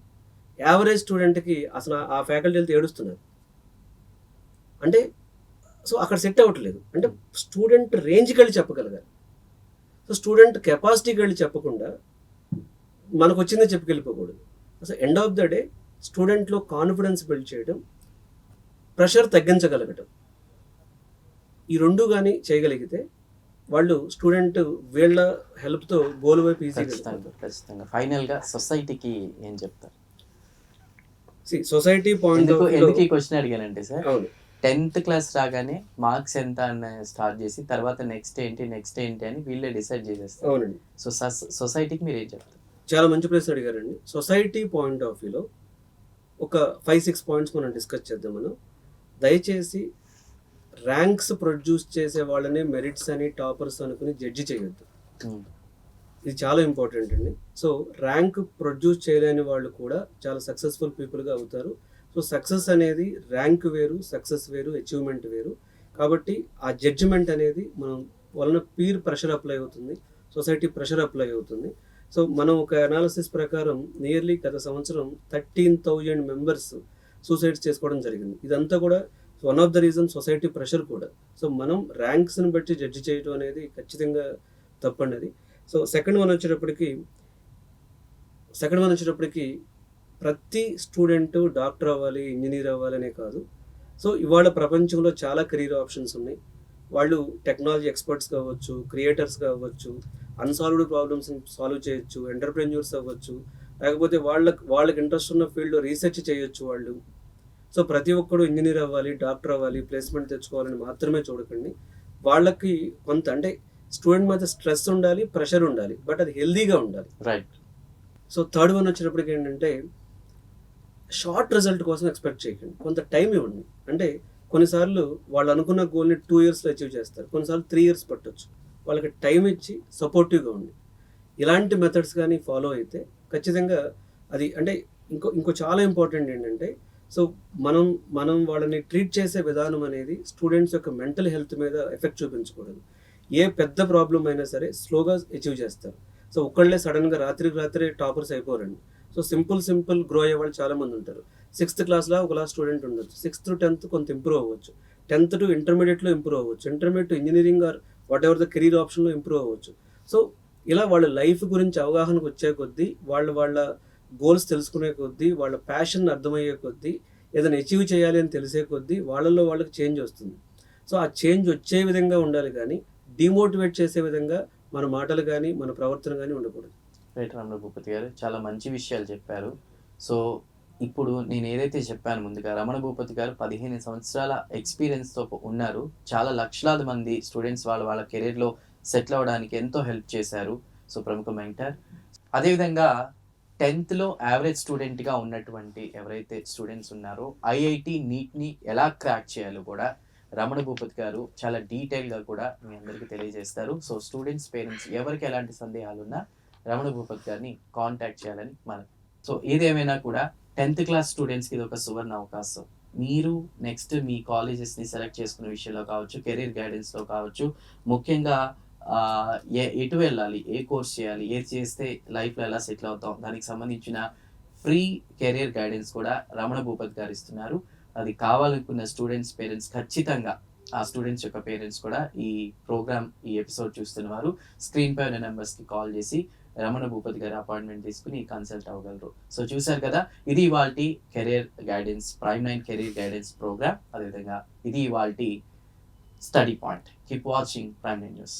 Speaker 2: యావరేజ్ స్టూడెంట్కి అసలు ఆ ఫ్యాకల్టీ వెళ్తే ఏడుస్తున్నారు. అంటే సో అక్కడ సెట్ అవ్వట్లేదు. అంటే స్టూడెంట్ రేంజ్కి వెళ్ళి చెప్పగలగాలి. సో స్టూడెంట్ కెపాసిటీకి వెళ్ళి చెప్పకుండా మనకు వచ్చిందే చెప్పుకెళ్ళిపోకూడదు. అసలు ఎండ్ ఆఫ్ ద డే స్టూడెంట్లో కాన్ఫిడెన్స్ బిల్డ్ చేయడం, ప్రెషర్ తగ్గించగలగటం, ఈ 2 కానీ చేయగలిగితే వాళ్ళు స్టూడెంట్ వీళ్ళ హెల్ప్తో గోల్ వైపు ఈజీగా.
Speaker 1: ఫైనల్గా సొసైటీకి ఏం చెప్తారు?
Speaker 2: సొసైటీ పాయింట్ ఆఫ్
Speaker 1: ఎందుకు ఈ క్వశ్చన్ అడిగానంటే సార్, 10th క్లాస్ రాగానే మార్క్స్ ఎంత అని స్టార్ట్ చేసి తర్వాత నెక్స్ట్ ఏంటి అని వీళ్ళే డిసైడ్ చేసేస్తారు.
Speaker 2: అవునండి.
Speaker 1: సో సొసైటీకి మీరు ఏం చెప్తారు?
Speaker 2: చాలా మంచి ప్రశ్న అడిగారండి. సొసైటీ పాయింట్ ఆఫ్ వ్యూలో ఒక 5-6 పాయింట్స్ మనం డిస్కస్ చేద్దాం. మనం దయచేసి ర్యాంక్స్ ప్రొడ్యూస్ చేసే వాళ్ళని మెరిట్స్ అని, టాపర్స్ అనుకుని జడ్జి చేయొద్దు. ఇది చాలా ఇంపార్టెంట్ అండి. సో ర్యాంక్ ప్రొడ్యూస్ చేయలేని వాళ్ళు కూడా చాలా సక్సెస్ఫుల్ పీపుల్గా అవుతారు. సో సక్సెస్ అనేది ర్యాంక్ వేరు, సక్సెస్ వేరు, అచీవ్మెంట్ వేరు. కాబట్టి ఆ జడ్జిమెంట్ అనేది మనం వలన పీర్ ప్రెషర్ అప్లై అవుతుంది, సొసైటీ ప్రెషర్ అప్లై అవుతుంది. సో మనం ఒక అనాలిసిస్ ప్రకారం నియర్లీ గత సంవత్సరం 13,000 మెంబర్స్ సూసైడ్స్ చేసుకోవడం జరిగింది. ఇదంతా కూడా one of the reason society pressure కూడా. సో మనం ర్యాంక్స్ని బట్టి జడ్జి చేయడం అనేది ఖచ్చితంగా తప్పండి. సో సెకండ్ వన్ వచ్చేటప్పటికి ప్రతి స్టూడెంట్ డాక్టర్ అవ్వాలి, ఇంజనీర్ అవ్వాలి అనే కాదు. సో ఇవాళ ప్రపంచంలో చాలా కెరీర్ ఆప్షన్స్ ఉన్నాయి. వాళ్ళు టెక్నాలజీ ఎక్స్పర్ట్స్ కావచ్చు, క్రియేటర్స్ కావచ్చు, అన్సాల్వ్డ్ ప్రాబ్లమ్స్ని సాల్వ్ చేయొచ్చు, ఎంటర్ప్రెన్యూర్స్ అవ్వచ్చు, లేకపోతే వాళ్ళకి ఇంట్రెస్ట్ ఉన్న ఫీల్డ్లో రీసెర్చ్ చేయొచ్చు వాళ్ళు. సో ప్రతి ఒక్కరు ఇంజనీర్ అవ్వాలి, డాక్టర్ అవ్వాలి, ప్లేస్మెంట్ తెచ్చుకోవాలని మాత్రమే చూడకండి. వాళ్ళకి కొంత అంటే స్టూడెంట్ మీద స్ట్రెస్ ఉండాలి, ప్రెషర్ ఉండాలి, బట్ అది హెల్దీగా ఉండాలి.
Speaker 1: రైట్.
Speaker 2: సో థర్డ్ వన్ వచ్చేటప్పటికి ఏంటంటే షార్ట్ రిజల్ట్ కోసం ఎక్స్పెక్ట్ చేయకండి, కొంత టైం ఇవ్వండి. అంటే కొన్నిసార్లు వాళ్ళు అనుకున్న గోల్ని 2 yearsలో అచీవ్ చేస్తారు, కొన్నిసార్లు 3 years పట్టొచ్చు. వాళ్ళకి టైం ఇచ్చి సపోర్టివ్గా ఉండి ఇలాంటి మెథడ్స్ కానీ ఫాలో అయితే ఖచ్చితంగా అది అంటే ఇంకో చాలా ఇంపార్టెంట్ ఏంటంటే సో మనం వాళ్ళని ట్రీట్ చేసే విధానం అనేది స్టూడెంట్స్ యొక్క మెంటల్ హెల్త్ మీద ఎఫెక్ట్ చూపించకూడదు. ఏ పెద్ద ప్రాబ్లం అయినా సరే స్లోగా అచీవ్ చేస్తారు. సో ఒక్కళ్ళే సడన్గా రాత్రికి రాత్రి టాపర్స్ అయిపోరండి. సో సింపుల్ గ్రో అయ్యే వాళ్ళు చాలామంది ఉంటారు. 6th క్లాస్లో ఒకలా స్టూడెంట్ ఉండొచ్చు, 6th to 10th కొంత ఇంప్రూవ్ అవ్వచ్చు, 10th to ఇంటర్మీడియట్లో ఇంప్రూవ్ అవ్వచ్చు, intermediate to engineering or what ever the career ఆప్షన్లో ఇంప్రూవ్ అవ్వచ్చు. సో ఇలా వాళ్ళ లైఫ్ గురించి అవగాహనకు వచ్చే కొద్దీ, వాళ్ళ గోల్స్ తెలుసుకునే కొద్దీ, వాళ్ళ ప్యాషన్ అర్థమయ్యే కొద్దీ, ఏదైనా అచీవ్ చేయాలి అని తెలిసే కొద్దీ వాళ్ళకి చేంజ్ వస్తుంది. సో ఆ చేంజ్ వచ్చే విధంగా ఉండాలి, కానీ డిమోటివేట్ చేసే విధంగా మన మాటలు కానీ మన ప్రవర్తన కానీ ఉండకూడదు.
Speaker 1: రైట్ రమణ భూపతి గారు, చాలా మంచి విషయాలు చెప్పారు. సో ఇప్పుడు నేను ఏదైతే చెప్పాను ముందుగా, రమణ భూపతి గారు 15 సంవత్సరాల ఎక్స్పీరియన్స్తో ఉన్నారు. చాలా లక్షలాది మంది స్టూడెంట్స్ వాళ్ళ కెరీర్లో సెటిల్ అవ్వడానికి ఎంతో హెల్ప్ చేశారు. సో ప్రముఖ మెంటర్. అదేవిధంగా 10th యావరేజ్ స్టూడెంట్గా ఉన్నటువంటి ఎవరైతే స్టూడెంట్స్ ఉన్నారో ఐఐటి నీట్ని ఎలా క్రాక్ చేయాలో కూడా రమణ భూపతి గారు చాలా డీటెయిల్గా కూడా మీ అందరికీ తెలియజేస్తారు. సో స్టూడెంట్స్, పేరెంట్స్ ఎవరికి ఎలాంటి సందేహాలు ఉన్నా రమణ భూపతి గారిని కాంటాక్ట్ చేయాలని మనం. సో ఏదేమైనా కూడా 10th క్లాస్ స్టూడెంట్స్కి ఇది ఒక సువర్ణ అవకాశం. మీరు నెక్స్ట్ మీ కాలేజెస్ని సెలెక్ట్ చేసుకునే విషయంలో కావచ్చు, కెరీర్ గైడెన్స్లో కావచ్చు, ముఖ్యంగా ఎటు వెళ్ళాలి, ఏ కోర్స్ చేయాలి, ఏది చేస్తే లైఫ్లో ఎలా సెటిల్ అవుతాం, దానికి సంబంధించిన ఫ్రీ కెరీర్ గైడెన్స్ కూడా రమణ భూపతి గారు ఇస్తున్నారు. అది కావాలనుకున్న స్టూడెంట్స్, పేరెంట్స్ ఖచ్చితంగా, ఆ స్టూడెంట్స్ యొక్క పేరెంట్స్ కూడా ఈ ప్రోగ్రామ్, ఈ ఎపిసోడ్ చూస్తున్నవారు స్క్రీన్ పై ఉన్న నెంబర్స్కి కాల్ చేసి రమణ భూపతి గారి అపాయింట్మెంట్ తీసుకుని కన్సల్ట్ అవ్వగలరు. సో చూశారు కదా, ఇది ఇవాల్టి career guidance, Prime 9 career guidance program. అదేవిధంగా ఇది ఇవాల్టి study point. Keep watching Prime 9 news.